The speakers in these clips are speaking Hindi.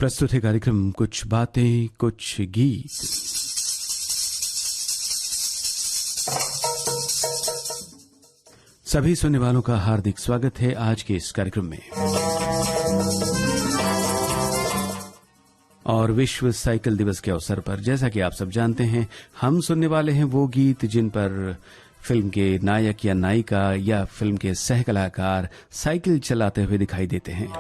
प्रस्तुत है कार्यक्रम कुछ बातें कुछ गीत। सभी सुनने वालों का हार्दिक स्वागत है आज के इस कार्यक्रम में। और विश्व साइकिल दिवस के अवसर पर जैसा कि आप सब जानते हैं, हम सुनने वाले हैं वो गीत जिन पर फिल्म के नायक या नायिका या फिल्म के सह कलाकार साइकिल चलाते हुए दिखाई देते हैं।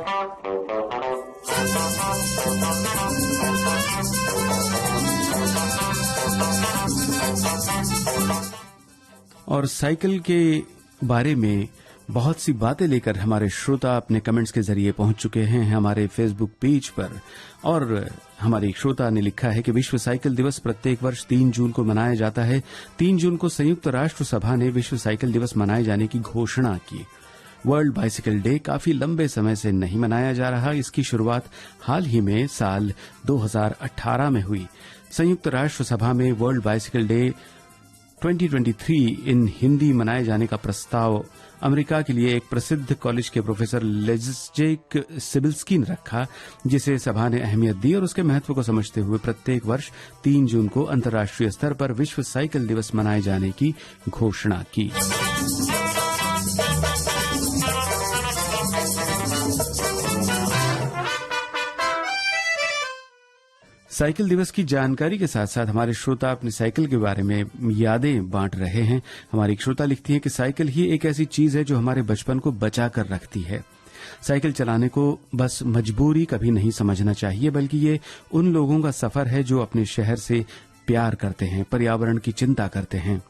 और साइकिल के बारे में बहुत सी बातें लेकर हमारे श्रोता अपने कमेंट्स के जरिए पहुंच चुके हैं हमारे फेसबुक पेज पर। और हमारे एक श्रोता ने लिखा है कि विश्व साइकिल दिवस प्रत्येक वर्ष 3 जून को मनाया जाता है। 3 जून को संयुक्त राष्ट्र सभा ने विश्व साइकिल दिवस मनाए जाने की घोषणा की। वर्ल्ड बाइसिकल डे काफी लंबे समय से नहीं मनाया जा रहा। इसकी शुरुआत हाल ही में साल 2018 में हुई। संयुक्त राष्ट्र सभा में वर्ल्ड बाइसिकल डे 2023 इन हिंदी मनाए जाने का प्रस्ताव अमेरिका के लिए एक प्रसिद्ध कॉलेज के प्रोफेसर लेजेक सिबिल्स्की ने रखा, जिसे सभा ने अहमियत दी और उसके महत्व को समझते हुए प्रत्येक वर्ष 3 जून को अंतर्राष्ट्रीय स्तर पर विश्व साइकिल दिवस मनाए जाने की घोषणा की। साइकिल दिवस की जानकारी के साथ साथ हमारे श्रोता अपनी साइकिल के बारे में यादें बांट रहे हैं। हमारी एक श्रोता लिखती है कि साइकिल ही एक ऐसी चीज है जो हमारे बचपन को बचा कर रखती है। साइकिल चलाने को बस मजबूरी कभी नहीं समझना चाहिए, बल्कि ये उन लोगों का सफर है जो अपने शहर से प्यार करते हैं, पर्यावरण की चिंता करते हैं।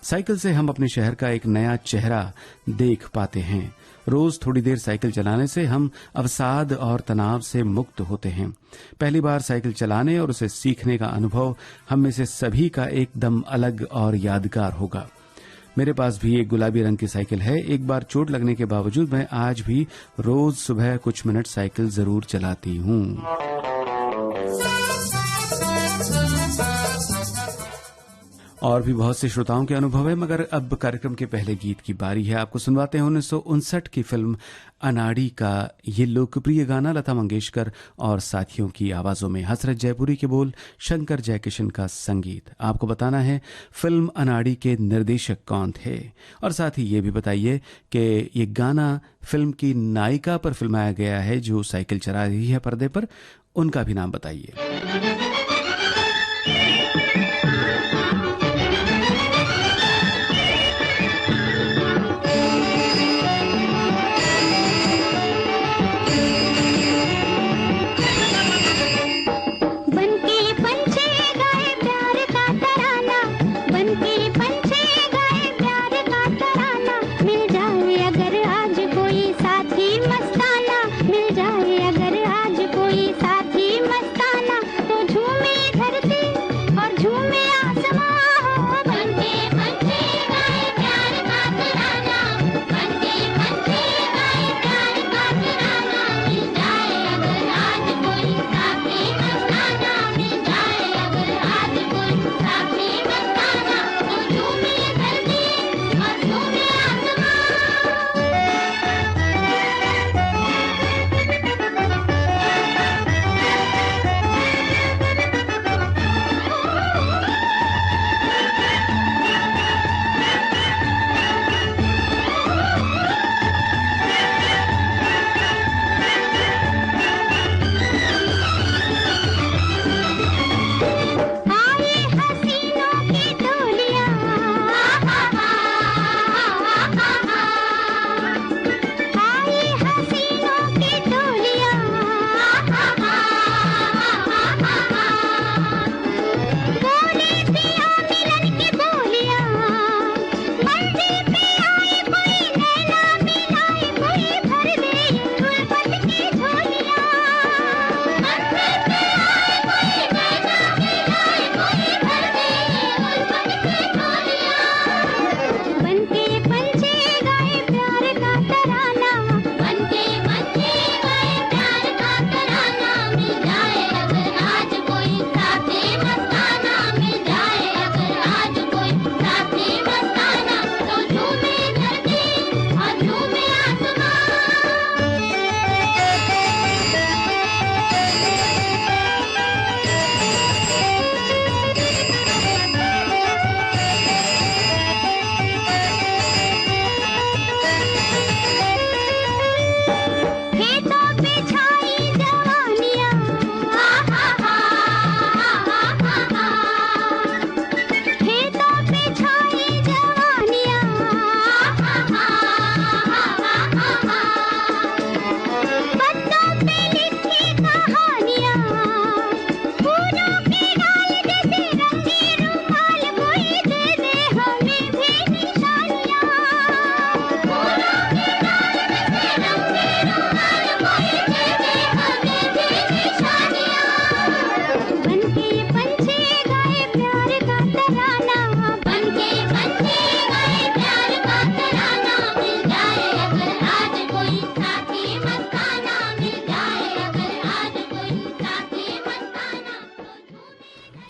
साइकिल से हम अपने शहर का एक नया चेहरा देख पाते हैं। रोज थोड़ी देर साइकिल चलाने से हम अवसाद और तनाव से मुक्त होते हैं। पहली बार साइकिल चलाने और उसे सीखने का अनुभव हम में से सभी का एकदम अलग और यादगार होगा। मेरे पास भी एक गुलाबी रंग की साइकिल है। एक बार चोट लगने के बावजूद मैं आज भी रोज सुबह कुछ मिनट साइकिल जरूर चलाती हूँ। और भी बहुत से श्रोताओं के अनुभव है, मगर अब कार्यक्रम के पहले गीत की बारी है। आपको सुनवाते हैं 1959 की फिल्म अनाड़ी का ये लोकप्रिय गाना, लता मंगेशकर और साथियों की आवाजों में। हसरत जयपुरी के बोल, शंकर जयकिशन का संगीत। आपको बताना है फिल्म अनाड़ी के निर्देशक कौन थे, और साथ ही ये भी बताइए कि ये गाना फिल्म की नायिका पर फिल्माया गया है जो साइकिल चला रही है पर्दे पर, उनका भी नाम बताइए। मिल जाए अगर आज कोई साथी मस्ताना,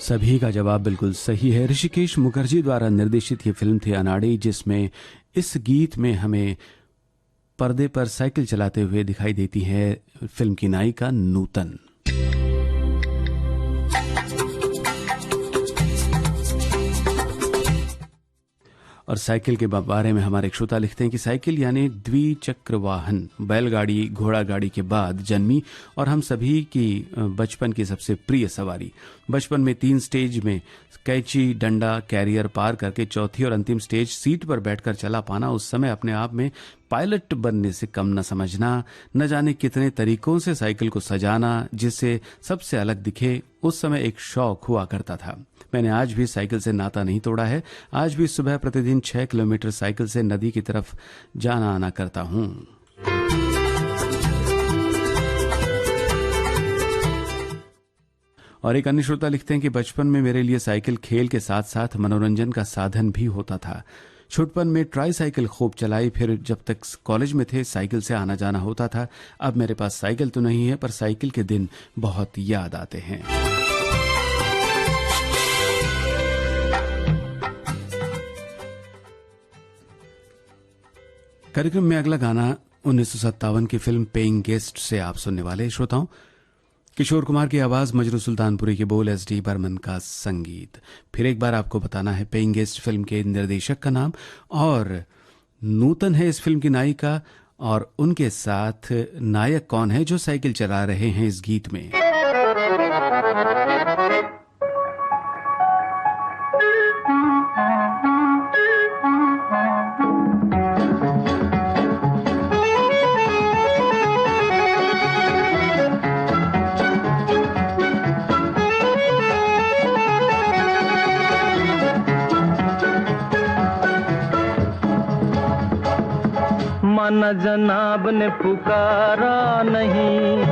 सभी का जवाब बिल्कुल सही है। ऋषिकेश मुखर्जी द्वारा निर्देशित ये फिल्म थी अनाड़ी, जिसमें इस गीत में हमें पर्दे पर साइकिल चलाते हुए दिखाई देती है फिल्म की नायिका नूतन। और साइकिल के बारे में हमारे श्रोता लिखते हैं कि साइकिल यानी द्विचक्र वाहन, बैलगाड़ी घोड़ा गाड़ी के बाद जन्मी और हम सभी की बचपन की सबसे प्रिय सवारी। बचपन में 3 स्टेज में कैची, डंडा, कैरियर पार करके चौथी और अंतिम स्टेज सीट पर बैठकर चला पाना उस समय अपने आप में पायलट बनने से कम न समझना। न जाने कितने तरीकों से साइकिल को सजाना जिससे सबसे अलग दिखे, उस समय एक शौक हुआ करता था। मैंने आज भी साइकिल से नाता नहीं तोड़ा है। आज भी सुबह प्रतिदिन 6 किलोमीटर साइकिल से नदी की तरफ जाना आना करता हूं। और एक अन्य श्रोता लिखते हैं कि बचपन में मेरे लिए साइकिल खेल के साथ साथ मनोरंजन का साधन भी होता था। छुटपन में ट्राई साइकिल खूब चलाई, फिर जब तक कॉलेज में थे साइकिल से आना जाना होता था। अब मेरे पास साइकिल तो नहीं है, पर साइकिल के दिन बहुत याद आते हैं। कार्यक्रम में अगला गाना 1957 की फिल्म पेइंग गेस्ट से आप सुनने वाले श्रोताओं। किशोर कुमार की आवाज, मजरू सुल्तानपुरी के बोल, एस डी बर्मन का संगीत। फिर एक बार आपको बताना है पेइंग गेस्ट फिल्म के निर्देशक का नाम, और नूतन है इस फिल्म की नायिका, और उनके साथ नायक कौन है जो साइकिल चला रहे हैं इस गीत में। माना जनाब ने पुकारा नहीं,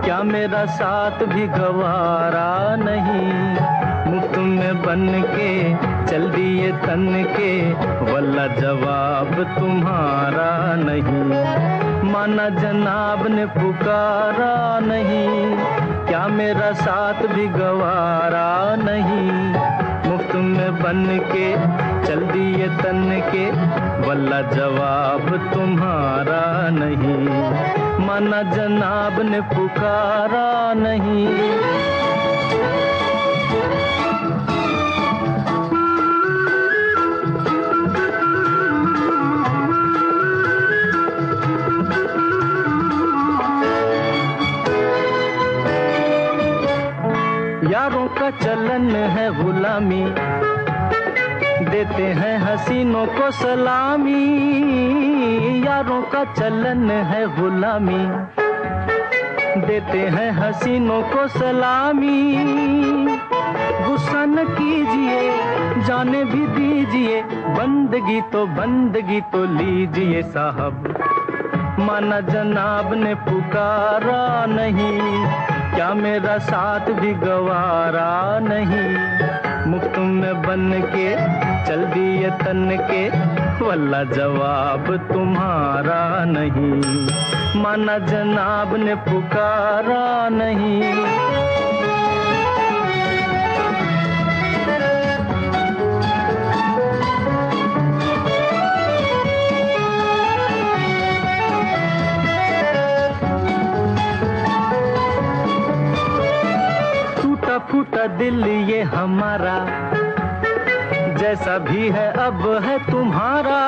क्या मेरा साथ भी गवारा नहीं। मुफ्त में बन के चल दिए तन के, वल्ला जवाब तुम्हारा नहीं। माना जनाब ने पुकारा नहीं, क्या मेरा साथ भी गवारा नहीं। मुफ्त में बन के चल दिए तन के, वल्ला जवाब तुम्हारा नहीं। माना जनाब ने पुकारा नहीं। यारों का चलन है गुलामी, देते हैं हसीनों को सलामी। यारों का चलन है गुलामी, देते हैं हसीनों को सलामी। गुस्सा न कीजिए, जाने भी दीजिए, बंदगी तो लीजिए साहब। माना जनाब ने पुकारा नहीं, क्या मेरा साथ भी गवारा नहीं। मुफ्त में बन के चल दिए तन के, वल्ला जवाब तुम्हारा नहीं। माना जनाब ने पुकारा नहीं। फूटा दिल ये हमारा, जैसा भी है अब है तुम्हारा।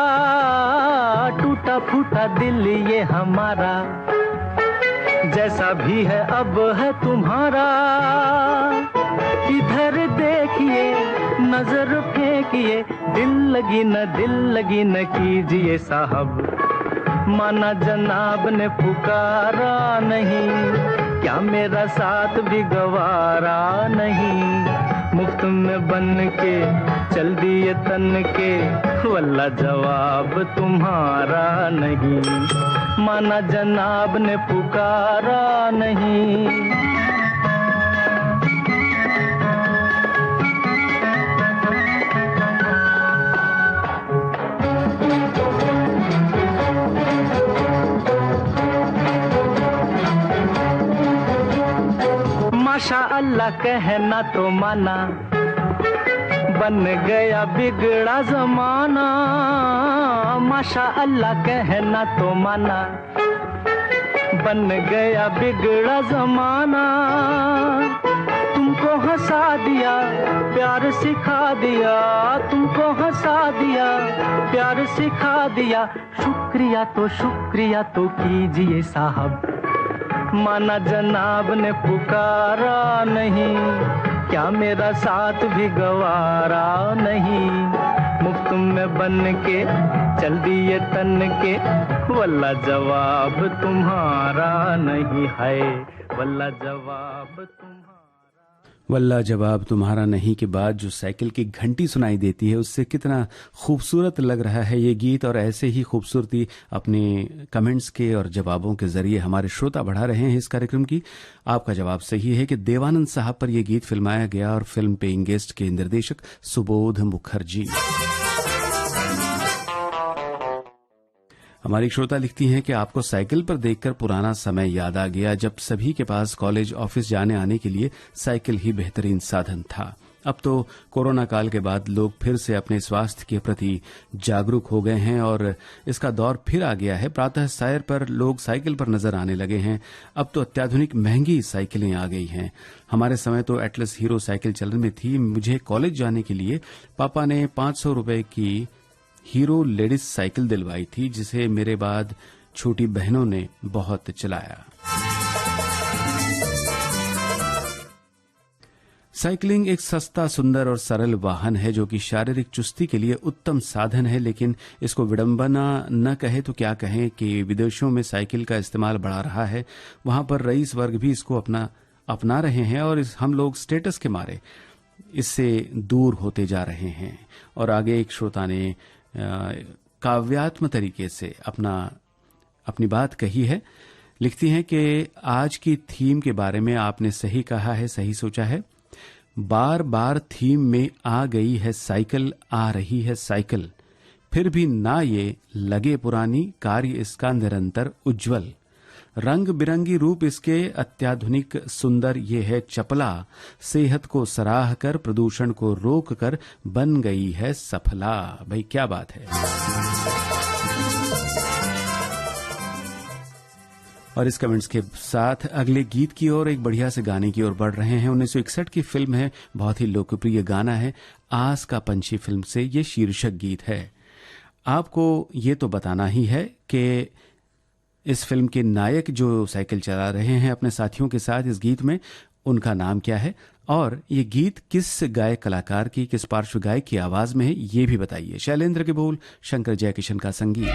टूटा फूटा दिल ये हमारा, जैसा भी है अब है तुम्हारा। इधर देखिए, नजर फेंकिए, दिल लगी न कीजिए साहब। माना जनाब ने पुकारा नहीं, क्या मेरा साथ भी गवारा नहीं। मुफ्त में बन के चल दिए तन के, वल्ला जवाब तुम्हारा नहीं। माना जनाब ने पुकारा नहीं। माशा अल्लाह कहना तो माना, बन गया बिगड़ा जमाना, माशा अल्लाह कहना तो माना। बन गया बिगड़ा जमाना, तुमको हंसा दिया प्यार सिखा दिया, तुमको हंसा दिया प्यार सिखा दिया। शुक्रिया तो कीजिए साहब, माना जनाब ने पुकारा नहीं, क्या मेरा साथ भी गवारा नहीं। मुफ्त में बन के चल दिए तन के, वल्ला जवाब तुम्हारा नहीं है, वल्ला जवाब तुम्हारा। वल्ला जवाब तुम्हारा नहीं के बाद जो साइकिल की घंटी सुनाई देती है, उससे कितना खूबसूरत लग रहा है ये गीत। और ऐसे ही खूबसूरती अपने कमेंट्स के और जवाबों के जरिए हमारे श्रोता बढ़ा रहे हैं इस कार्यक्रम की। आपका जवाब सही है कि देवानंद साहब पर यह गीत फिल्माया गया और फिल्म पेइंग गेस्ट के निर्देशक सुबोध मुखर्जी। हमारी श्रोता लिखती हैं कि आपको साइकिल पर देखकर पुराना समय याद आ गया, जब सभी के पास कॉलेज ऑफिस जाने आने के लिए साइकिल ही बेहतरीन साधन था। अब तो कोरोना काल के बाद लोग फिर से अपने स्वास्थ्य के प्रति जागरूक हो गए हैं और इसका दौर फिर आ गया है। प्रातः सैर पर लोग साइकिल पर नजर आने लगे हैं। अब तो अत्याधुनिक महंगी साइकिलें आ गई हैं। हमारे समय तो एटलस हीरो साइकिल चलन में थी। मुझे कॉलेज जाने के लिए पापा ने 500 रुपए की हीरो लेडीज साइकिल दिलवाई थी, जिसे मेरे बाद छोटी बहनों ने बहुत चलाया। साइकिलिंग एक सस्ता, सुंदर और सरल वाहन है जो कि शारीरिक चुस्ती के लिए उत्तम साधन है, लेकिन इसको विडंबना न कहे तो क्या कहें कि विदेशों में साइकिल का इस्तेमाल बढ़ा रहा है। वहां पर रईस वर्ग भी इसको अपना रहे हैं और हम लोग स्टेटस के मारे इससे दूर होते जा रहे हैं। और आगे एक श्रोता ने काव्यात्मक तरीके से अपनी बात कही है। लिखती हैं कि आज की थीम के बारे में आपने सही कहा है, सही सोचा है। बार बार थीम में आ गई है साइकिल, आ रही है साइकिल, फिर भी ना ये लगे पुरानी, कार्य इसका निरंतर उज्जवल। रंग बिरंगी रूप इसके अत्याधुनिक सुंदर, ये है चपला, सेहत को सराह कर प्रदूषण को रोक कर बन गई है सफला। भाई क्या बात है। और इस कमेंट्स के साथ अगले गीत की ओर, एक बढ़िया से गाने की ओर बढ़ रहे हैं। 1961 की फिल्म है, बहुत ही लोकप्रिय गाना है, आस का पंछी फिल्म से ये शीर्षक गीत है। आपको ये तो बताना ही है कि इस फिल्म के नायक जो साइकिल चला रहे हैं अपने साथियों के साथ इस गीत में, उनका नाम क्या है और ये गीत किस गायक कलाकार की, किस पार्श्व गायक की आवाज में है, ये भी बताइए। शैलेंद्र के बोल, शंकर जयकिशन का संगीत।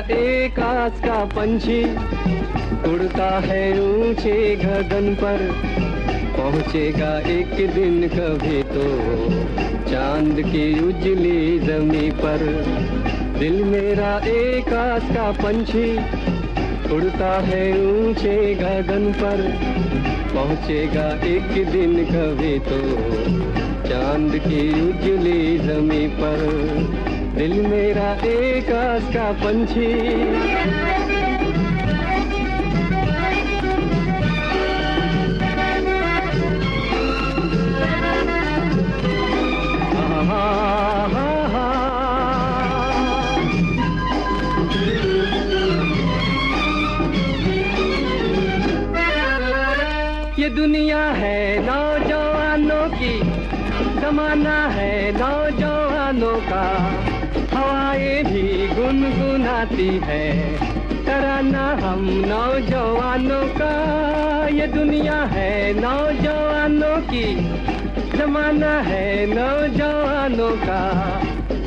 एक आस का पंछी उड़ता है ऊंचे गगन पर, पहुंचेगा एक दिन कभी तो चांद की उजली जमी पर। दिल मेरा एक आस का पंछी उड़ता है ऊंचे गगन पर, पहुंचेगा एक दिन कभी तो चांद की उजली जमी पर। दिल मेरा एक आस का पंछी। ये दुनिया है नौजवानों की, जमाना है नौजवानों का, हवाएं भी गुनगुनाती है, तराना हम नौजवानों का, ये दुनिया है नौजवानों की, जमाना है नौजवानों का।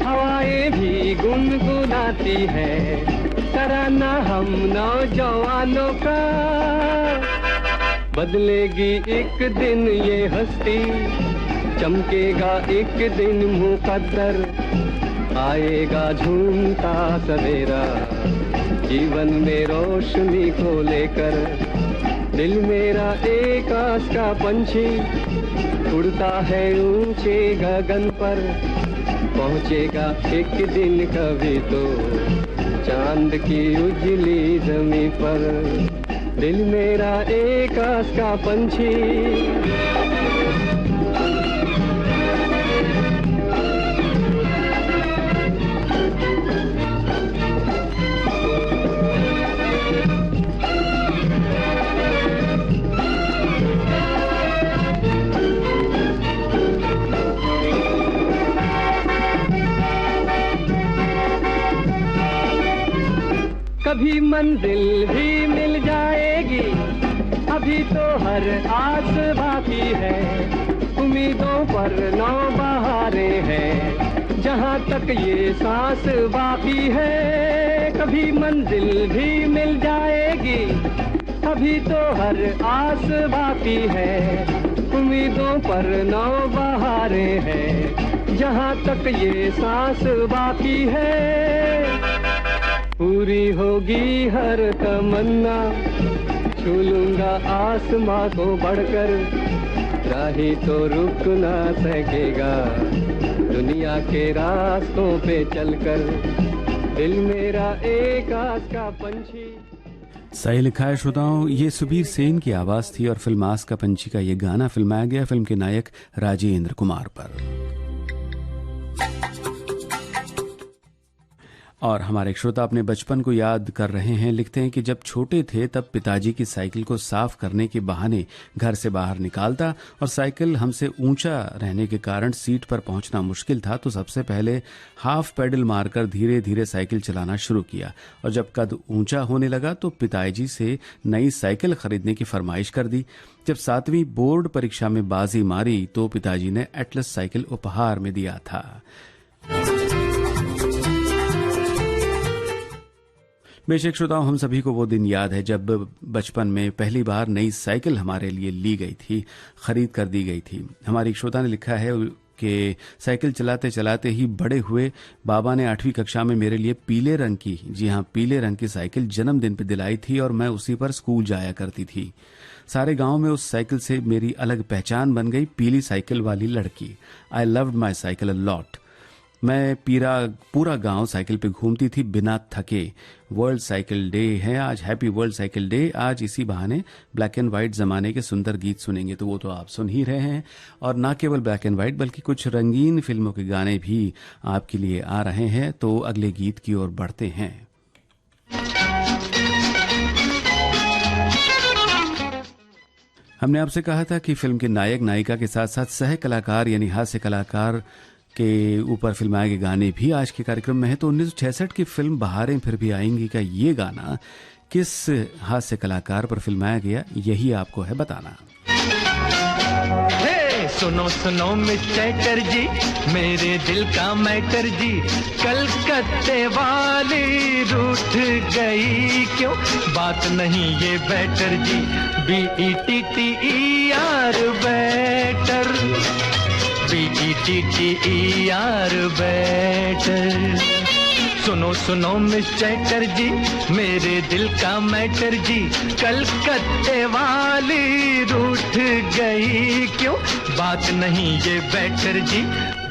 हवाएं भी गुनगुनाती है, तराना हम नौजवानों का। बदलेगी एक दिन ये हस्ती, चमकेगा एक दिन मुकद्दर, आएगा झूमता सवेरा जीवन में रोशनी को लेकर। दिल मेरा एक आस का पंछी उड़ता है ऊंचे गगन पर, पहुंचेगा एक दिन कभी तो चांद की उजली जमीन पर। दिल मेरा एक आस का पंछी। कभी मंजिल भी मिल जाएगी, अभी तो हर आस बाकी है, उम्मीदों पर नौ बहारें हैं, जहाँ तक ये सांस बाकी है। कभी मंजिल भी मिल जाएगी, अभी तो हर आस बाकी है, उम्मीदों पर नौ बहारें हैं, जहाँ तक ये सांस बाकी है। पूरी होगी हर तमन्ना, छू लूंगा आसमां को बढ़कर, राही तो रुक ना सकेगा दुनिया के रास्तों पे चलकर। दिल मेरा एक आस का पंछी। सही लिखा है श्रोताओं, ये सुबीर सेन की आवाज थी और फिल्म आस का पंछी का ये गाना फिल्माया गया फिल्म के नायक राजेंद्र कुमार पर। और हमारे एक श्रोता अपने बचपन को याद कर रहे हैं, लिखते हैं कि जब छोटे थे तब पिताजी की साइकिल को साफ करने के बहाने घर से बाहर निकालता और साइकिल हमसे ऊंचा रहने के कारण सीट पर पहुंचना मुश्किल था, तो सबसे पहले हाफ पेडल मारकर धीरे धीरे साइकिल चलाना शुरू किया और जब कद ऊंचा होने लगा तो पिताजी से नई साइकिल खरीदने की फरमाइश कर दी। जब 7वीं बोर्ड परीक्षा में बाजी मारी तो पिताजी ने एटलस साइकिल उपहार में दिया था। बेशक श्रोताओं, हम सभी को वो दिन याद है जब बचपन में पहली बार नई साइकिल हमारे लिए ली गई थी, खरीद कर दी गई थी। हमारी एक श्रोता ने लिखा है कि साइकिल चलाते चलाते ही बड़े हुए बाबा ने 8वीं कक्षा में मेरे लिए पीले रंग की, जी हाँ पीले रंग की साइकिल जन्मदिन पर दिलाई थी और मैं उसी पर स्कूल जाया करती थी। सारे गांव में उस साइकिल से मेरी अलग पहचान बन गई, पीली साइकिल वाली लड़की। I loved my cycle a lot. मैं पूरा गांव साइकिल पे घूमती थी बिना थके। वर्ल्ड साइकिल डे है आज, हैप्पी वर्ल्ड साइकिल डे। आज इसी बहाने ब्लैक एंड व्हाइट जमाने के सुंदर गीत सुनेंगे, तो वो तो आप सुन ही रहे हैं। और ना केवल ब्लैक एंड व्हाइट बल्कि कुछ रंगीन फिल्मों के गाने भी आपके लिए आ रहे हैं। तो अगले गीत की ओर बढ़ते हैं। हमने आपसे कहा था कि फिल्म के नायक नायिका के साथ साथ सह कलाकार यानी हास्य कलाकार के ऊपर फिल्माए गए गाने भी आज के कार्यक्रम में है। तो 1966 की फिल्म बहारें फिर भी आएंगी का ये गाना किस हास्य कलाकार पर फिल्माया गया, यही आपको है बताना। सुनो सुनो मिस्टर जी, मेरे दिल का मैटर जी, कलकत्ते वाली रूठ गई क्यों, बात नहीं ये बेटर जी, BETTER बेटर, BETTER बेटर। सुनो सुनो मिस्टर जी, मेरे दिल का मैटर जी, कलकत्ते वाली रूठ गई क्यों, बात नहीं ये बेटर जी,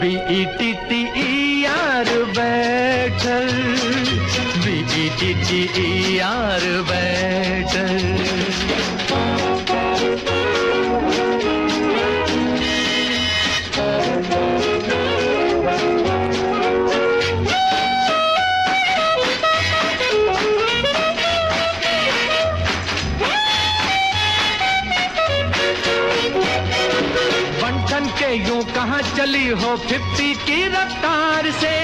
BETTER बेटर, BETTER बेटर। यूं कहाँ चली हो 50 की रफ्तार से,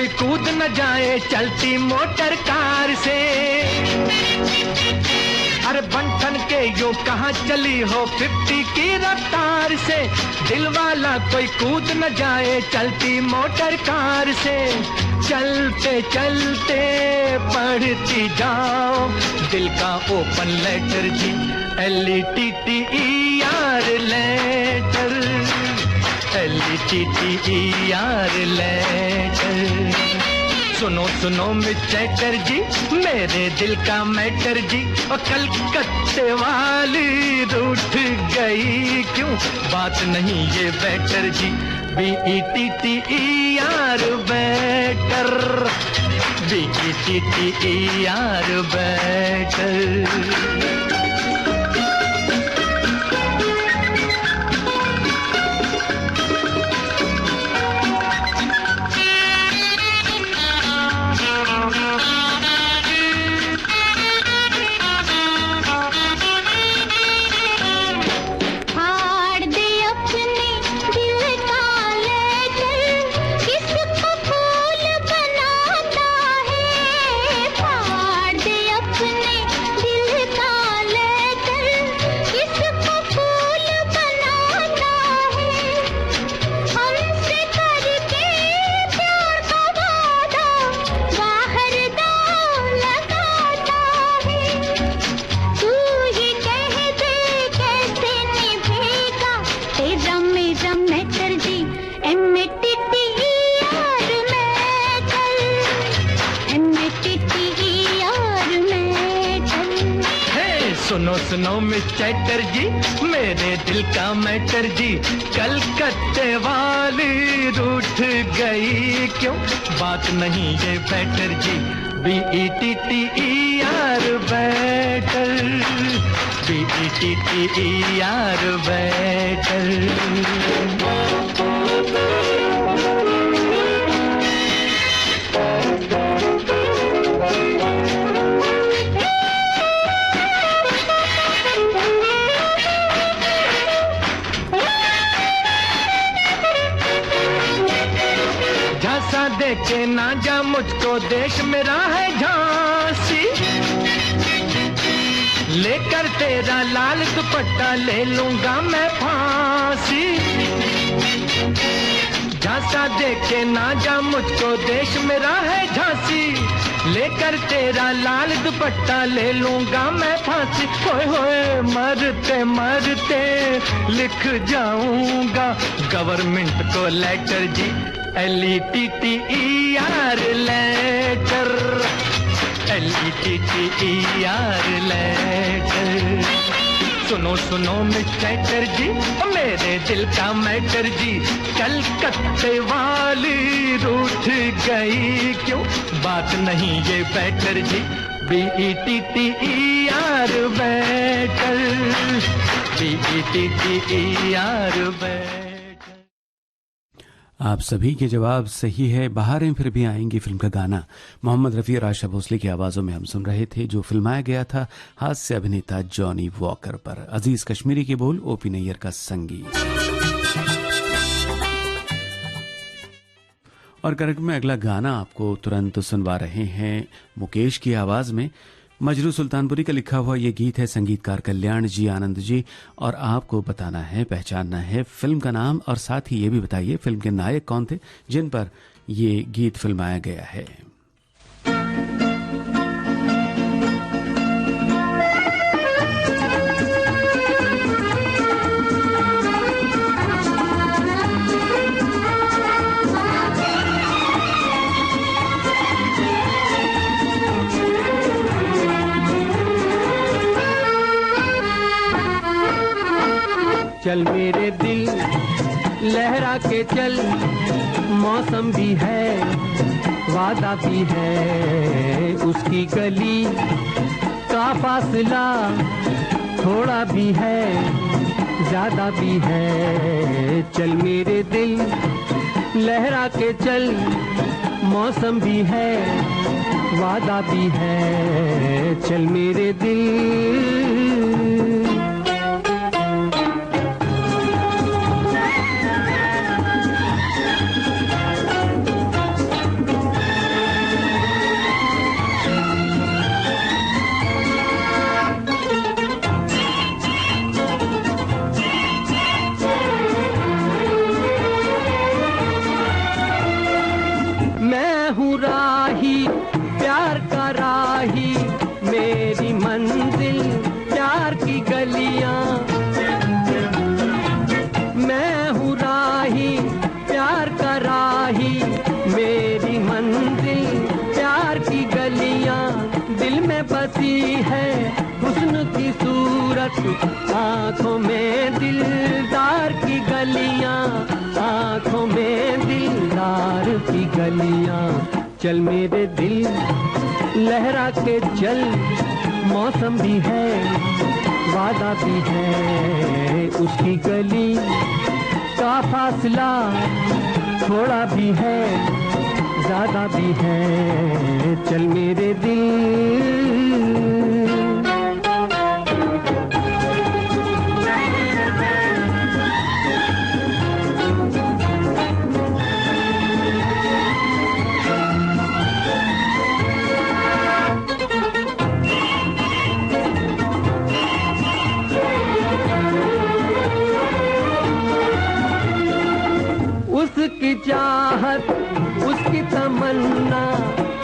कोई कूद न जाए चलती मोटर कार से। अरे बंठन के यूं कहाँ चली हो 50 की रफ्तार से। दिल वाला कोई कूद न जाए चलती मोटर कार से। चलते चलते पढ़ती जाओ दिल का ओपन लेटर जी, LETTER लेटर, LETTER लेटर। सुनो सुनो मिस चैटर्जी मेरे दिल का मैटर जी, और कलकत्ते वाली रूठ गई क्यों, बात नहीं ये बेटर जी। BETTER better, BETTER better. सुनो सुनो मिस चैटर्जी मेरे दिल का मैटर जी, कलकत्ते वाली रूठ गई क्यों, बात नहीं ये बेटर जी। BETTER better, BETTER better. देखे ना जा मुझको देश मेरा है झांसी, लेकर तेरा लाल दुपट्टा ले लूंगा मैं फांसी। झांसा देखे ना जा मुझको देश मेरा है झांसी, लेकर तेरा लाल दुपट्टा ले लूंगा मैं फांसी। होए होए मरते मरते लिख जाऊंगा गवर्नमेंट को लेटर जी, LETTER लेटर, LETTER लेटर। सुनो सुनो मिस चैटर्जी मेरे दिल का मैटर जी, कलकत्ते वाली रूठ गई क्यों, बात नहीं ये बेटर जी। BETTER better, BETTER better. आप सभी के जवाब सही है। बहारें फिर भी आएंगी फिल्म का गाना मोहम्मद रफ़ी और आशा भोसले की आवाज़ों में हम सुन रहे थे, जो फिल्माया गया था हास्य अभिनेता जॉनी वॉकर पर। अजीज कश्मीरी के बोल, OP नैयर का संगीत। और कार्यक्रम में अगला गाना आपको तुरंत सुनवा रहे हैं मुकेश की आवाज़ में। मजरू सुल्तानपुरी का लिखा हुआ ये गीत है, संगीतकार कल्याण जी, आनंद जी। और आपको बताना है, पहचानना है फिल्म का नाम, और साथ ही ये भी बताइए फिल्म के नायक कौन थे जिन पर ये गीत फिल्माया गया है। चल मेरे दिल लहरा के चल, मौसम भी है वादा भी है, उसकी गली का फासला थोड़ा भी है ज्यादा भी है। चल मेरे दिल लहरा के चल, मौसम भी है वादा भी है, चल मेरे दिल। तू राही प्यार का राही, मेरी मंजिल प्यार की गलियां, दिल में बसी है हुस्न की सूरत, आंखों में दिलदार की गलियां, आंखों में दिलदार की गलियां। चल मेरे दिल लहरा के चल, मौसम भी है वादा भी है, उसकी गली का फासला थोड़ा भी है ज्यादा भी है। चल मेरे दिल उसकी चाहत उसकी तमन्ना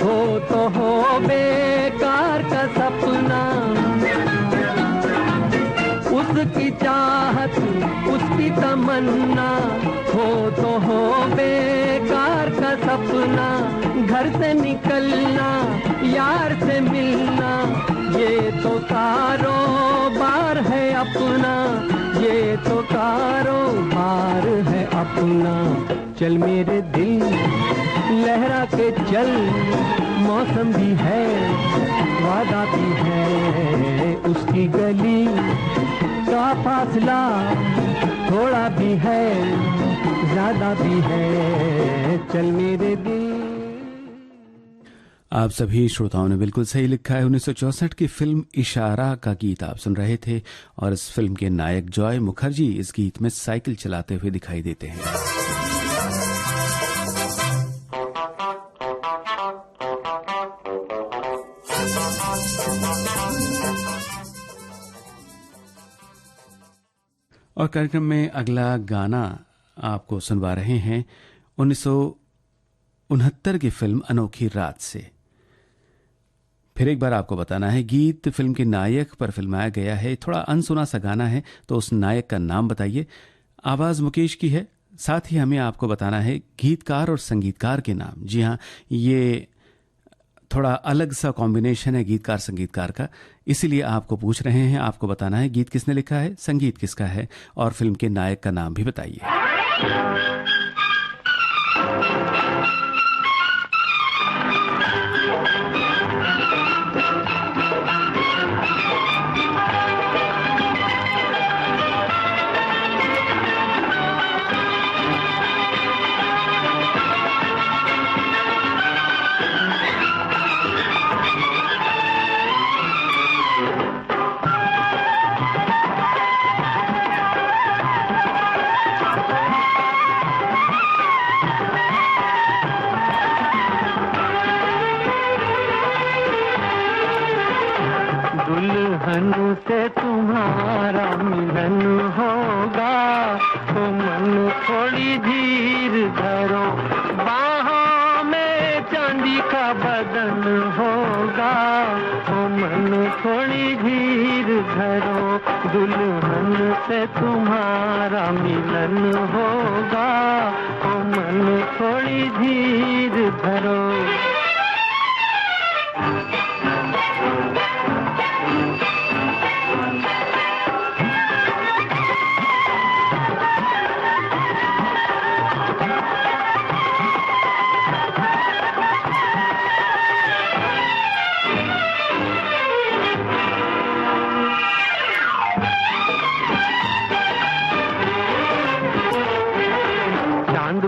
हो तो हो बेकार का सपना, उसकी चाहत उसकी तमन्ना हो तो हो बेकार का सपना। घर से निकलना यार से मिलना ये तो कारोबार है अपना, ये तो कारोबार है अपना। चल मेरे दिल लहरा के चल, मौसम भी है वादा भी है, उसकी गली का फासला थोड़ा भी है ज्यादा भी है। चल मेरे दिल। आप सभी श्रोताओं ने बिल्कुल सही लिखा है। 1964 की फिल्म इशारा का गीत आप सुन रहे थे और इस फिल्म के नायक जॉय मुखर्जी इस गीत में साइकिल चलाते हुए दिखाई देते हैं। और कार्यक्रम में अगला गाना आपको सुनवा रहे हैं 1969 की फिल्म अनोखी रात से। फिर एक बार आपको बताना है, गीत फिल्म के नायक पर फिल्माया गया है। थोड़ा अनसुना सा गाना है तो उस नायक का नाम बताइए। आवाज मुकेश की है, साथ ही हमें आपको बताना है गीतकार और संगीतकार के नाम। जी हाँ, ये थोड़ा अलग सा कॉम्बिनेशन है गीतकार संगीतकार का, इसीलिए आपको पूछ रहे हैं। आपको बताना है गीत किसने लिखा है, संगीत किसका है और फिल्म के नायक का नाम भी बताइए। दुल्हन से तुम्हारा मिलन होगा, तो मन थोड़ी धीर धरो, बाहों में चांदी का बदन होगा, तो मन थोड़ी धीर धरो। दुल्हन से तुम्हारा मिलन होगा, तो मन थोड़ी धीर धरो।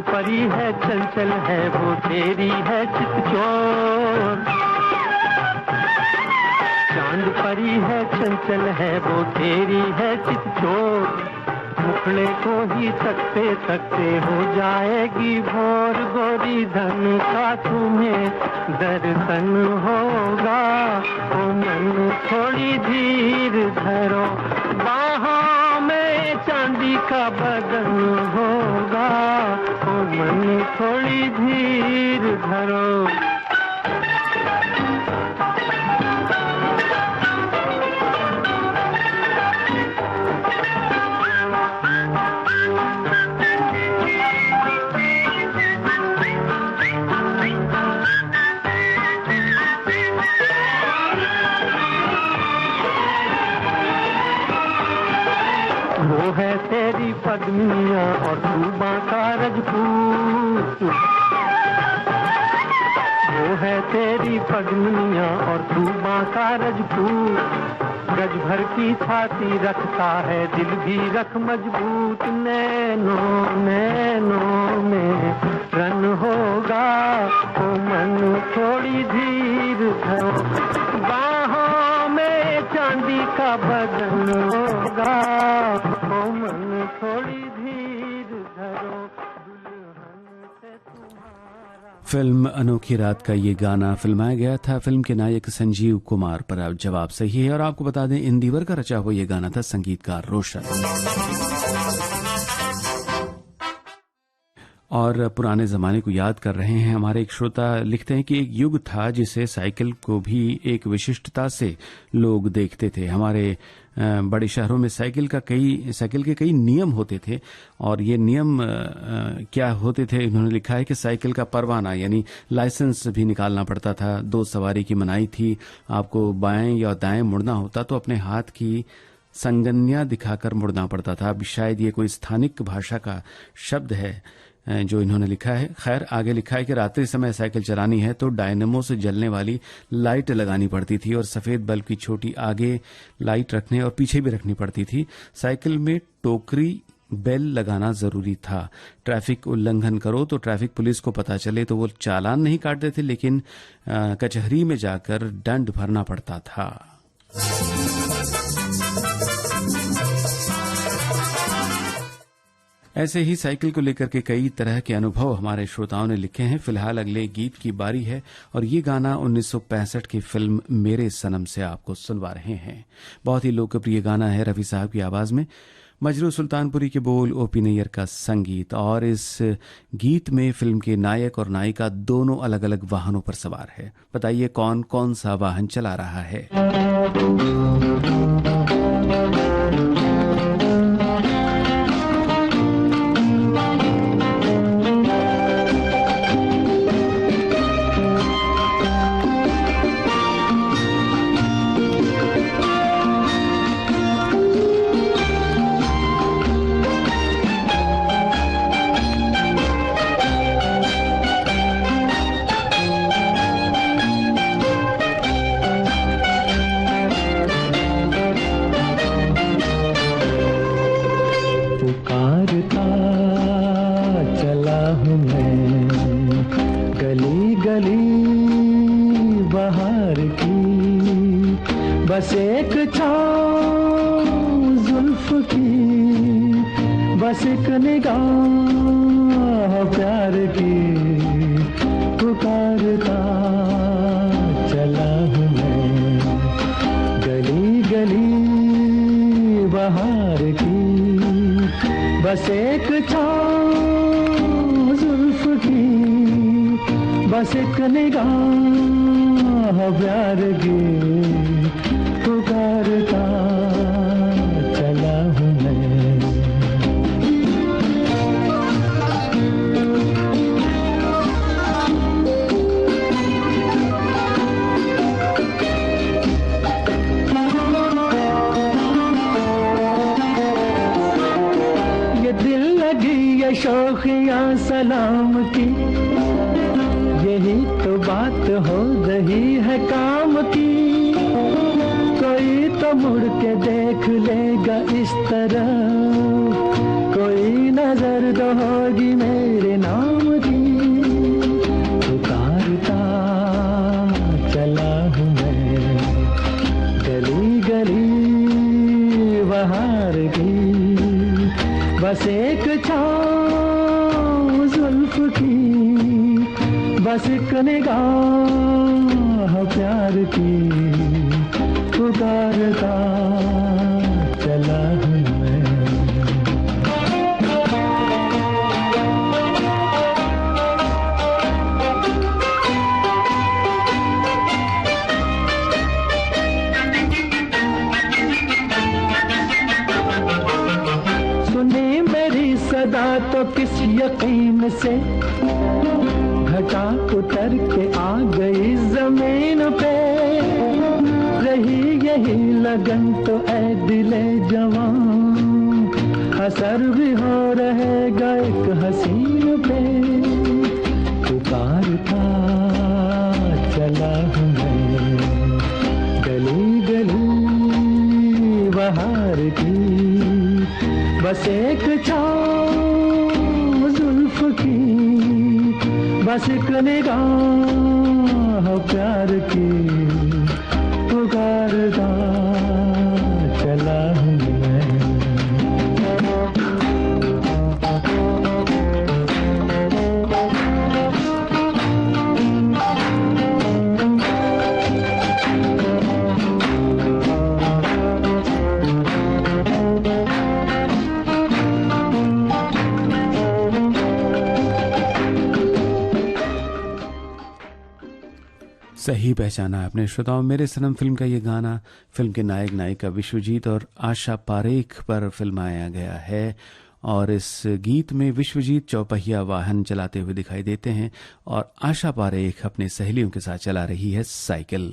परी है चंचल है वो तेरी है चितचोर, चांद परी है चंचल है वो तेरी है चितचोर। मुखड़े को ही तकते तकते हो जाएगी भोर, गोरी धन का तुम्हें दर्शन होगा, ओ मन थोड़ी धीर धरो, बाहों में चांदी का बदन होगा, ओ मन थोड़ी धीर धरो। मजबूत, वो है तेरी पगनिया और तू बांका रजपूत। गज भर की छाती रखता है दिल भी रख मजबूत, नैनों नैनों में रन होगा ओ मन थोड़ी धीर धरो, बाहों में चांदी का बदन होगा ओ मन थोड़ी धीर धरो, दुल्हन से तुम्हारा। फिल्म अनोखी रात का ये गाना फिल्माया गया था। फिल्म के नायक संजीव कुमार, पर अब जवाब सही है। और आपको बता दें, इंदिवर का रचा हुआ ये गाना था संगीतकार रोशन। और पुराने जमाने को याद कर रहे हैं हमारे एक श्रोता। लिखते हैं कि एक युग था जिसे साइकिल को भी एक विशिष्टता से लोग देखते थे। हमारे बड़े शहरों में साइकिल के कई नियम होते थे, और ये नियम क्या होते थे, इन्होंने लिखा है कि साइकिल का परवाना यानी लाइसेंस भी निकालना पड़ता था। 2 सवारी की मनाही थी, आपको बाएं या दाएं मुड़ना होता तो अपने हाथ की संगनिया दिखाकर मुड़ना पड़ता था। अब शायद ये कोई स्थानिक भाषा का शब्द है जो इन्होंने लिखा है। खैर, आगे लिखा है कि रात्रि समय साइकिल चलानी है तो डायनेमो से जलने वाली लाइट लगानी पड़ती थी, और सफेद बल्ब की छोटी आगे लाइट रखने और पीछे भी रखनी पड़ती थी। साइकिल में टोकरी बेल लगाना जरूरी था। ट्रैफिक उल्लंघन करो तो ट्रैफिक पुलिस को पता चले तो वो चालान नहीं काटते थे, लेकिन कचहरी में जाकर दंड भरना पड़ता था। ऐसे ही साइकिल को लेकर के कई तरह के अनुभव हमारे श्रोताओं ने लिखे हैं। फिलहाल अगले गीत की बारी है, और ये गाना 1965 की फिल्म मेरे सनम से आपको सुनवा रहे हैं। बहुत ही लोकप्रिय गाना है, रफी साहब की आवाज में, मजरू सुल्तानपुरी के बोल, ओपी नैयर का संगीत। और इस गीत में फिल्म के नायक और नायिका दोनों अलग अलग वाहनों पर सवार है। बताइए कौन कौन सा वाहन चला रहा है। बस एक छाँव जुल्फ की, बस एक निगाह प्यार की, पुकारता चला हूँ मैं गली गली बहार की। बस एक छाँव जुल्फ की, बस एक निगाह प्यार की, पुकारता चला हूँ मैं। ये दिल लगी ये शौकिया सलाम की, यही तो बात हो रही है काम की। कोई तो मुड़ के देख लेगा इस तरह, कोई नजर तो होगी मेरे नाम की। पुकारता चला हूँ मैं गली गली बहार की। बस एक छाँव जुल्फ की, बस एक निगाह प्यार की, पुकारता चला हूँ मैं। सुनी मेरी सदा तो किस यकीन से, घटा उतर के आ गई जमीन पे। रही यही लगन तो ऐ दिले जवान, असर भी हो रहेगा एक हसीन पे। पुकारता चला हूँ मैं गली गली बहार की, बस एक छाँव जुल्फ की, बस एक निगाह प्यार की। पुकारता चला हूँ मैं। सही पहचाना आपने श्रोताओं, मेरे सनम फिल्म का ये गाना फिल्म के नायक नायिका विश्वजीत और आशा पारेख पर फिल्माया गया है। और इस गीत में विश्वजीत चौपहिया वाहन चलाते हुए दिखाई देते हैं और आशा पारेख अपने सहेलियों के साथ चला रही है साइकिल।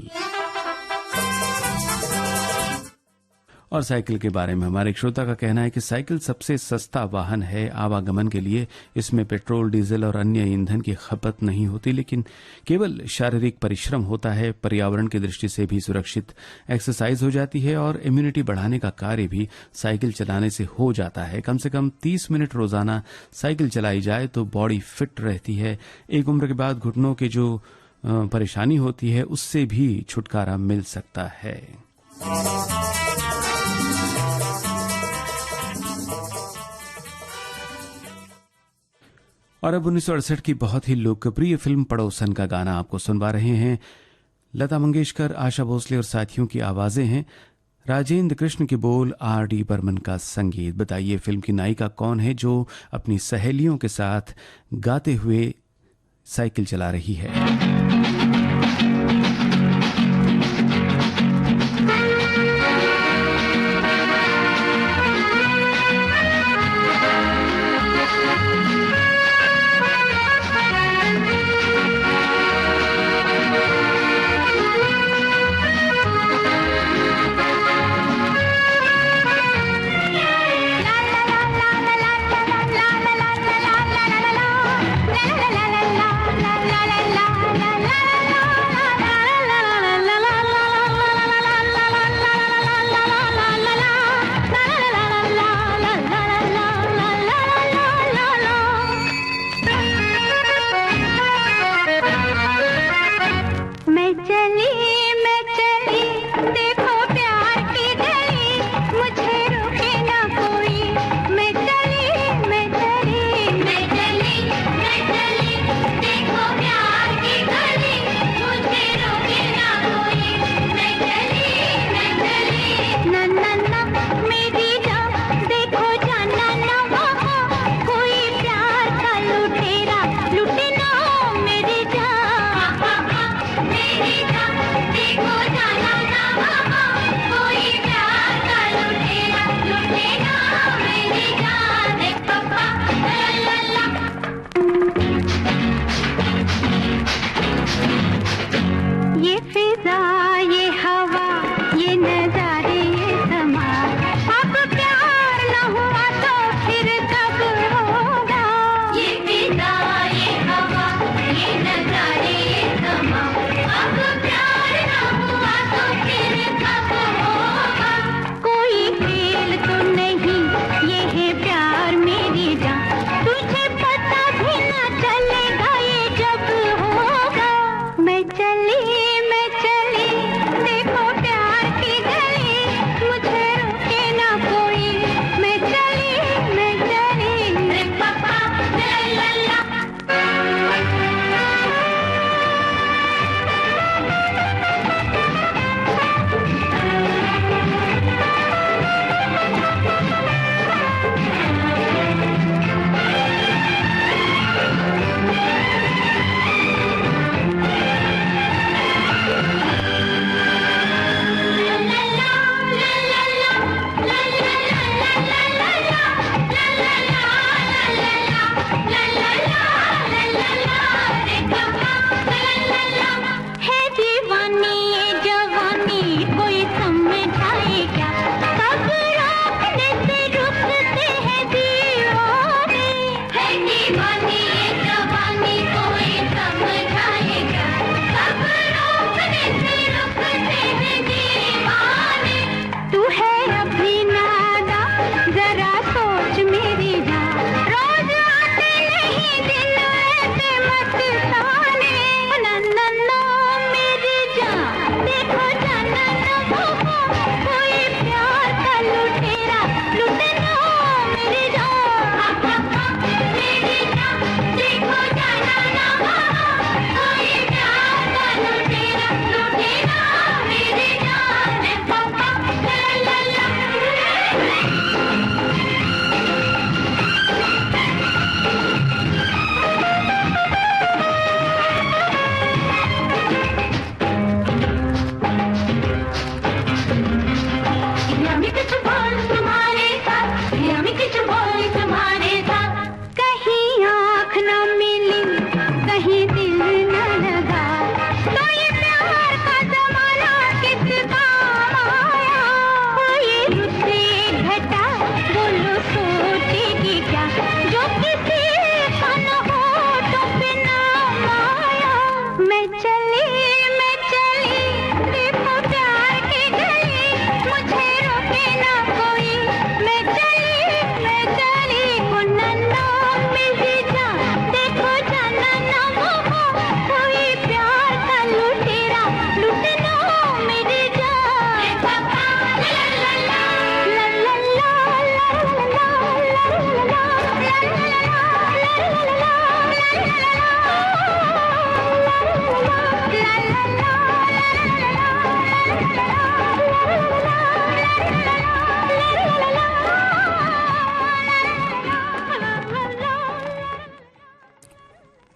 और साइकिल के बारे में हमारे एक श्रोता का कहना है कि साइकिल सबसे सस्ता वाहन है आवागमन के लिए। इसमें पेट्रोल, डीजल और अन्य ईंधन की खपत नहीं होती, लेकिन केवल शारीरिक परिश्रम होता है। पर्यावरण की दृष्टि से भी सुरक्षित एक्सरसाइज हो जाती है और इम्यूनिटी बढ़ाने का कार्य भी साइकिल चलाने से हो जाता है। कम से कम 30 मिनट रोजाना साइकिल चलाई जाए तो बॉडी फिट रहती है। एक उम्र के बाद घुटनों की जो परेशानी होती है उससे भी छुटकारा मिल सकता है। और अब 1968 की बहुत ही लोकप्रिय फिल्म पड़ोसन का गाना आपको सुनवा रहे हैं। लता मंगेशकर, आशा भोसले और साथियों की आवाजें हैं। राजेंद्र कृष्ण के बोल, R.D. बर्मन का संगीत। बताइए फिल्म की नायिका कौन है जो अपनी सहेलियों के साथ गाते हुए साइकिल चला रही है। la la la la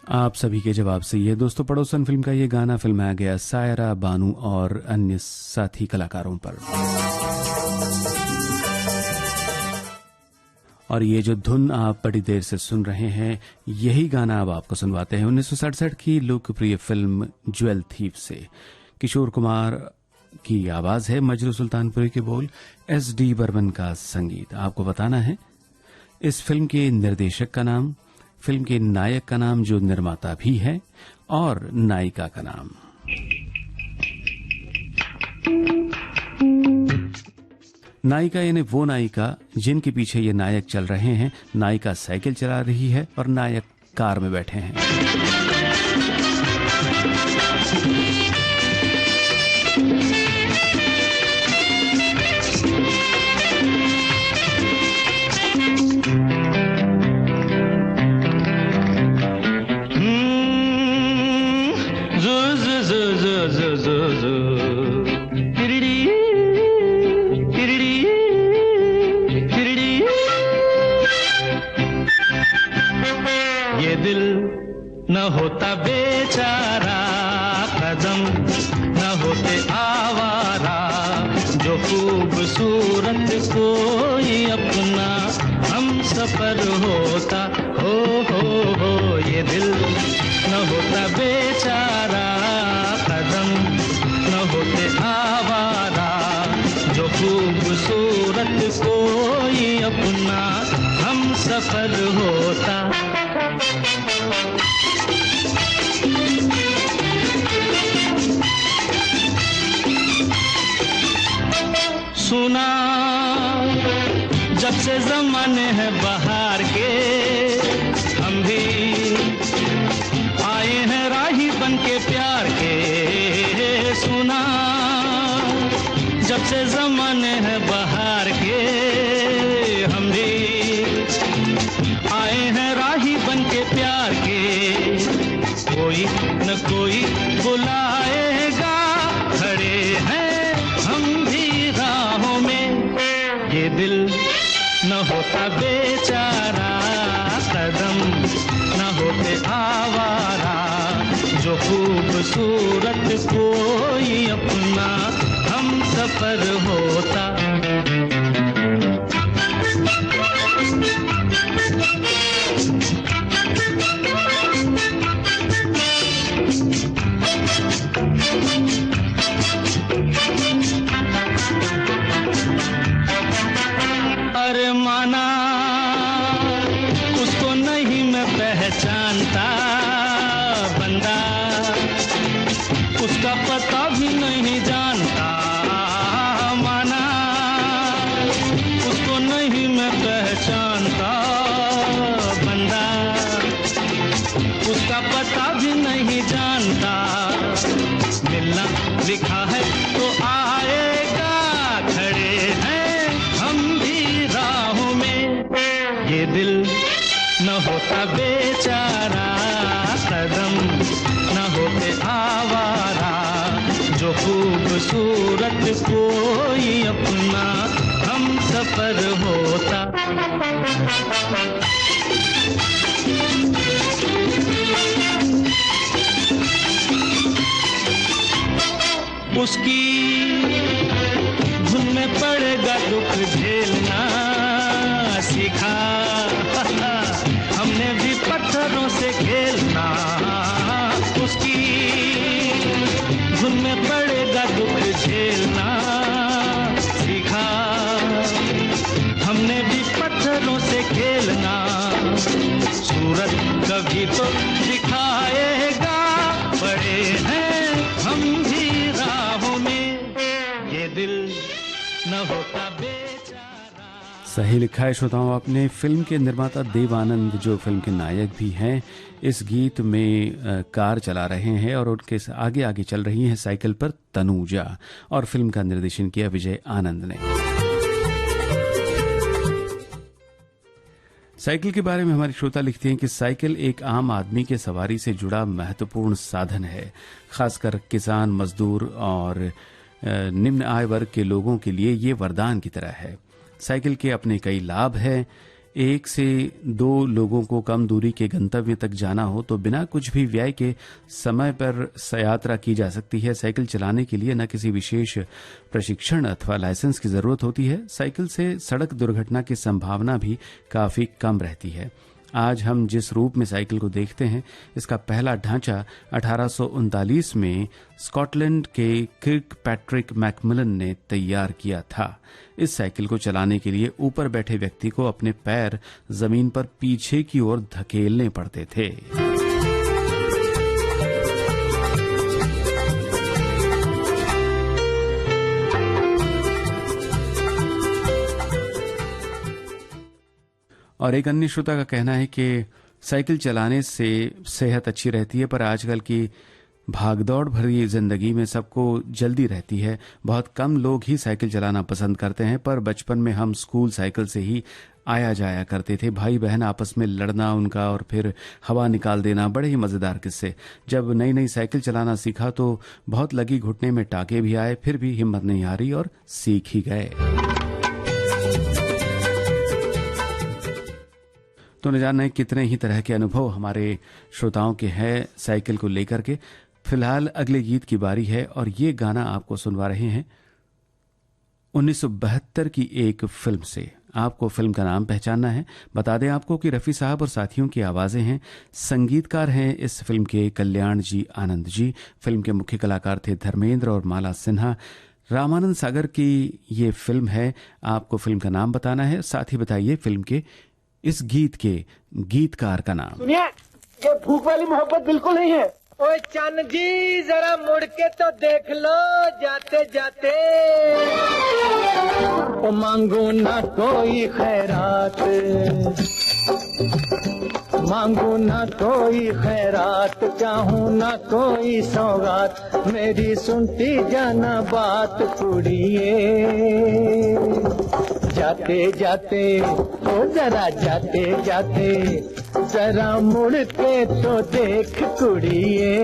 आप सभी के जवाब से ये दोस्तों पड़ोसन फिल्म का ये गाना फिल्माया गया सायरा बानू और अन्य साथी कलाकारों पर। और ये जो धुन आप बड़ी देर से सुन रहे हैं, यही गाना अब आपको सुनवाते हैं 1967 की लोकप्रिय फिल्म ज्वेल थीफ से। किशोर कुमार की आवाज है, मजरू सुल्तानपुरी के बोल, SD बर्मन का संगीत। आपको बताना है इस फिल्म के निर्देशक का नाम, फिल्म के नायक का नाम जो निर्माता भी है, और नायिका का नाम। नायिका यानी वो नायिका जिनके पीछे ये नायक चल रहे हैं। नायिका साइकिल चला रही है और नायक कार में बैठे हैं। ये दिल न होता बेचारा, कदम न होते आवारा, जो खूबसूरत कोई अपना हम सफर होता। हो ये दिल न होता बेचारा, कदम न होते आवारा, जो खूबसूरत कोई अपना हम सफर होता। सुना जब से ज़माने हैं बहार के, हम भी आए हैं राही बन के प्यार के। सुना जब से ज़माने हैं बहार के, हम भी आए हैं राही बन के प्यार के। कोई न कोई बुलाएगा, खड़े हैं हम भी राहों में। ये दिल न होता बेचारा, कदम न होते आवारा, जो खूबसूरत कोई अपना हम सफर होता। अरे माना उसको नहीं मैं पहचानता, पहचानता बंदा उसका पता भी नहीं जानता, माना उसको नहीं मैं पहचानता बंदा उसका पता भी नहीं जानता। मिलना लिखा है तो आएगा, खड़े हैं हम भी राहों में। ये दिल न होता बेचारा, कदम न होते आवारा, जो खूबसूरत कोई अपना हम सफर होता। उसकी धुन में पड़ेगा दुख झेलना सीखा, हमने भी पत्थरों से खेलना। उसकी धुन में पड़ेगा दुख झेलना सीखा, हमने भी पत्थरों से खेलना। सूरत कभी तो दिखाएगा, बड़े हैं हम भी राहों में। ये दिल न होता बेचारा। सही लिखा है श्रोताओं आपने। फिल्म के निर्माता देव आनंद, जो फिल्म के नायक भी हैं, इस गीत में कार चला रहे हैं और उनके आगे आगे चल रही हैं साइकिल पर तनुजा, और फिल्म का निर्देशन किया विजय आनंद ने। साइकिल के बारे में हमारे श्रोता लिखते हैं कि साइकिल एक आम आदमी के सवारी से जुड़ा महत्वपूर्ण साधन है, खासकर किसान, मजदूर और निम्न आय वर्ग के लोगों के लिए ये वरदान की तरह है। साइकिल के अपने कई लाभ हैं। 1 से 2 लोगों को कम दूरी के गंतव्य तक जाना हो तो बिना कुछ भी व्यय के समय पर यात्रा की जा सकती है। साइकिल चलाने के लिए न किसी विशेष प्रशिक्षण अथवा लाइसेंस की जरूरत होती है। साइकिल से सड़क दुर्घटना की संभावना भी काफी कम रहती है। आज हम जिस रूप में साइकिल को देखते हैं, इसका पहला ढांचा 1839 में स्कॉटलैंड के किर्क पैट्रिक मैकमिलन ने तैयार किया था। इस साइकिल को चलाने के लिए ऊपर बैठे व्यक्ति को अपने पैर जमीन पर पीछे की ओर धकेलने पड़ते थे। और एक अन्य श्रोता का कहना है कि साइकिल चलाने से सेहत अच्छी रहती है, पर आजकल की भागदौड़ भरी जिंदगी में सबको जल्दी रहती है। बहुत कम लोग ही साइकिल चलाना पसंद करते हैं, पर बचपन में हम स्कूल साइकिल से ही आया जाया करते थे। भाई बहन आपस में लड़ना उनका और फिर हवा निकाल देना, बड़े ही मजेदार किस्से। जब नई नई साइकिल चलाना सीखा तो बहुत लगी, घुटने में टाके भी आए, फिर भी हिम्मत नहीं हारी और सीख ही गए। तो न जाने कितने ही तरह के अनुभव हमारे श्रोताओं के हैं साइकिल को लेकर के। फिलहाल अगले गीत की बारी है और ये गाना आपको सुनवा रहे हैं 1972 की एक फिल्म से। आपको फिल्म का नाम पहचानना है। बता दें आपको कि रफ़ी साहब और साथियों की आवाज़ें हैं। संगीतकार हैं इस फिल्म के कल्याण जी आनंद जी। फिल्म के मुख्य कलाकार थे धर्मेंद्र और माला सिन्हा। रामानंद सागर की ये फिल्म है। आपको फिल्म का नाम बताना है, साथ ही बताइए फिल्म के इस गीत के गीतकार का नाम। सुनिए, ये भूख वाली मोहब्बत बिल्कुल नहीं है। ओए चन्न जी, जरा मुड़ के तो देख लो जाते जाते। ओ मांगू ना कोई खैरात, मांगू ना कोई खैरात, चाहूं ना कोई सौगात, मेरी सुनती जाना बात कुड़िए। जाते जाते ओ जरा जाते जाते, जरा मुड़ के तो देख कुड़िए।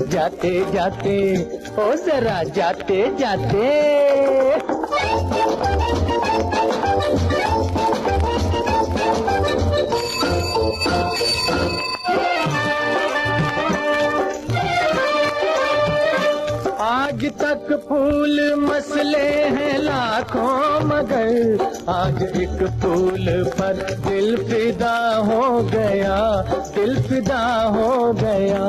जाते जाते ओ जरा जाते जाते। आज तक फूल मसले हैं लाखों, मगर आज एक फूल पर दिल फिदा हो गया, दिल फिदा हो गया।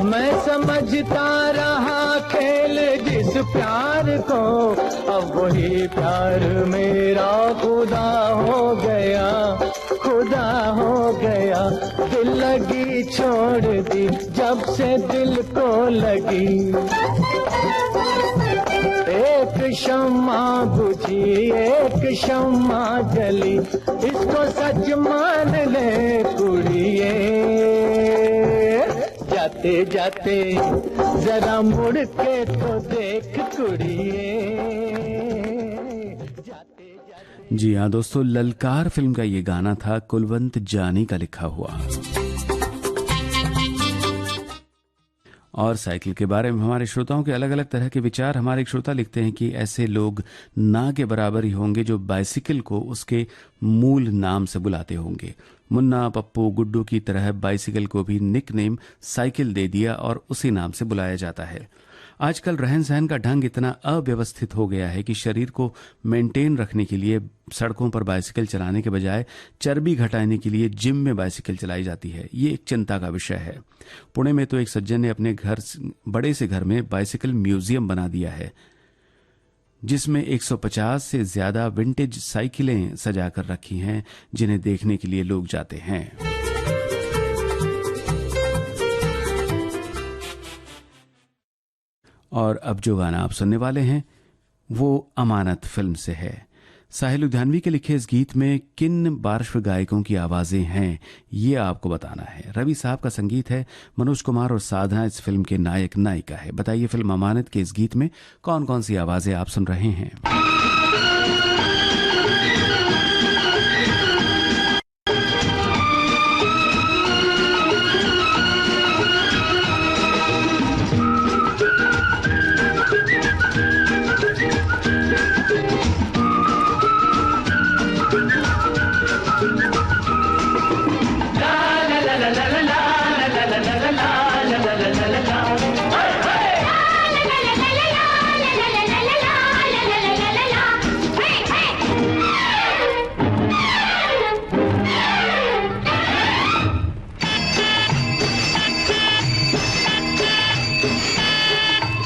मैं समझता रहा खेल जिस इस प्यार को, अब वही प्यार मेरा खुदा हो गया, खुदा हो गया। दिल लगी छोड़ दी जब से दिल को लगी, एक शम्मा बुझी एक शम्मा जली, इसको सच मान ले कुड़िए। जाते जाते जरा मुड़ के तो देख कुड़िए। जी हाँ दोस्तों, ललकार फिल्म का ये गाना था कुलवंत जानी का लिखा हुआ। और साइकिल के बारे में हमारे श्रोताओं के अलग अलग तरह के विचार। हमारे एक श्रोता लिखते हैं कि ऐसे लोग ना के बराबर ही होंगे जो बाइसिकल को उसके मूल नाम से बुलाते होंगे। मुन्ना, पप्पू, गुड्डू की तरह बाइसिकल को भी निक नेम साइकिल दे दिया और उसी नाम से बुलाया जाता है। आजकल रहन सहन का ढंग इतना अव्यवस्थित हो गया है कि शरीर को मेंटेन रखने के लिए सड़कों पर बाइसिकल चलाने के बजाय चर्बी घटाने के लिए जिम में बाइसिकल चलाई जाती है। ये एक चिंता का विषय है। पुणे में तो एक सज्जन ने अपने बड़े से घर में बाइसिकल म्यूजियम बना दिया है, जिसमें 150 से ज्यादा विंटेज साइकिलें सजाकर रखी हैं, जिन्हें देखने के लिए लोग जाते हैं। और अब जो गाना आप सुनने वाले हैं वो अमानत फिल्म से है। साहिल लुधियानवी के लिखे इस गीत में किन पार्श्व गायकों की आवाजें हैं ये आपको बताना है। रवि साहब का संगीत है, मनोज कुमार और साधना इस फिल्म के नायक नायिका है। बताइए फिल्म अमानत के इस गीत में कौन कौन सी आवाजें आप सुन रहे हैं।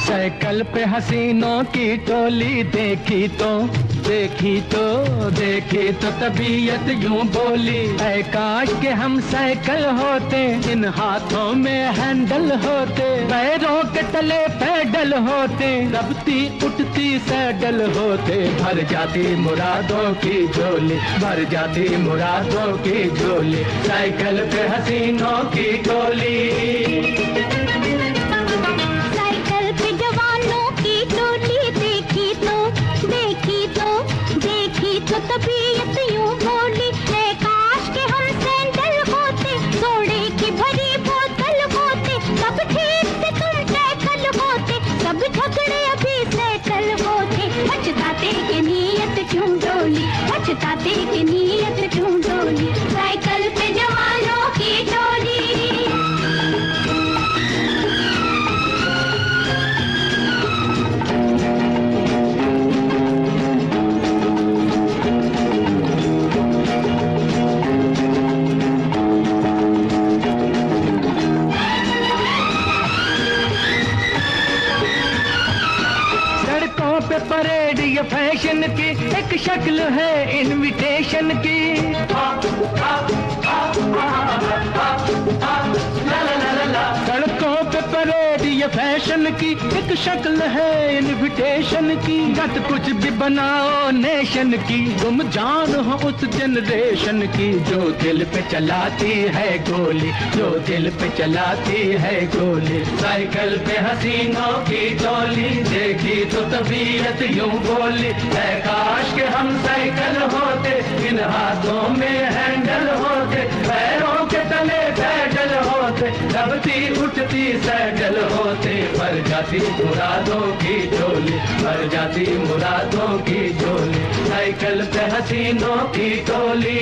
साइकिल पे हसीनों की टोली देखी तो देखी तो देखी तो तबीयत यूं बोली, ऐ काश के हम साइकिल होते, इन हाथों में हैंडल होते, पैरों के तले पैडल होते, दबती उठती सैडल होते, भर जाती मुरादों की झोली, भर जाती मुरादों की झोली, साइकिल पे हसीनों की टोली। तबीयत यूं बोली, है काश के हम सैंडल होते, सोडे की भरी बोतल होते, सब ठीक से तुम साइकिल होते, सब झगड़े अभी साइकिल होते, पछताते की नीयत क्यों डोली, पछताते की नीयत क्यों डोली, साइकिल पे जवानों की टोली। परेड ये फैशन की एक शक्ल है इनविटेशन की, सड़कों पे परेड ये फैशन की एक शक्ल है इनविटेशन की, गत कुछ भी बनाओ नेशन की, तुम जान हो उस जनरेशन की, जो दिल पे चलाती है गोली, जो दिल पे चलाती है गोली, साइकिल पे हसीनों की टोली, देखी तो तबीयत यूं बोली, है काश के हम साइकिल होते, इन हाथों में हैंडल होते, पैरों के तले पैडल होते, दबती उठती सैडल होते, भर जाती मुरादों की झोली, भर जाती मुरादों की झोली, साइकिल पे हसीनों की टोली।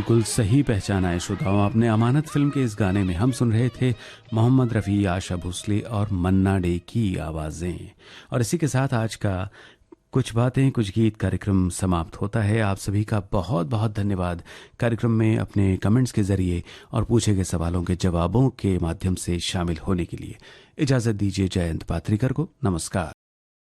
बिल्कुल सही पहचाना है श्रोताओं आपने। अमानत फिल्म के इस गाने में हम सुन रहे थे मोहम्मद रफ़ी, आशा भोसले और मन्ना डे की आवाज़ें। और इसी के साथ आज का कुछ बातें कुछ गीत कार्यक्रम समाप्त होता है। आप सभी का बहुत बहुत धन्यवाद कार्यक्रम में अपने कमेंट्स के जरिए और पूछे गए सवालों के जवाबों के माध्यम से शामिल होने के लिए। इजाज़त दीजिए जयंत पात्रिकर को। नमस्कार।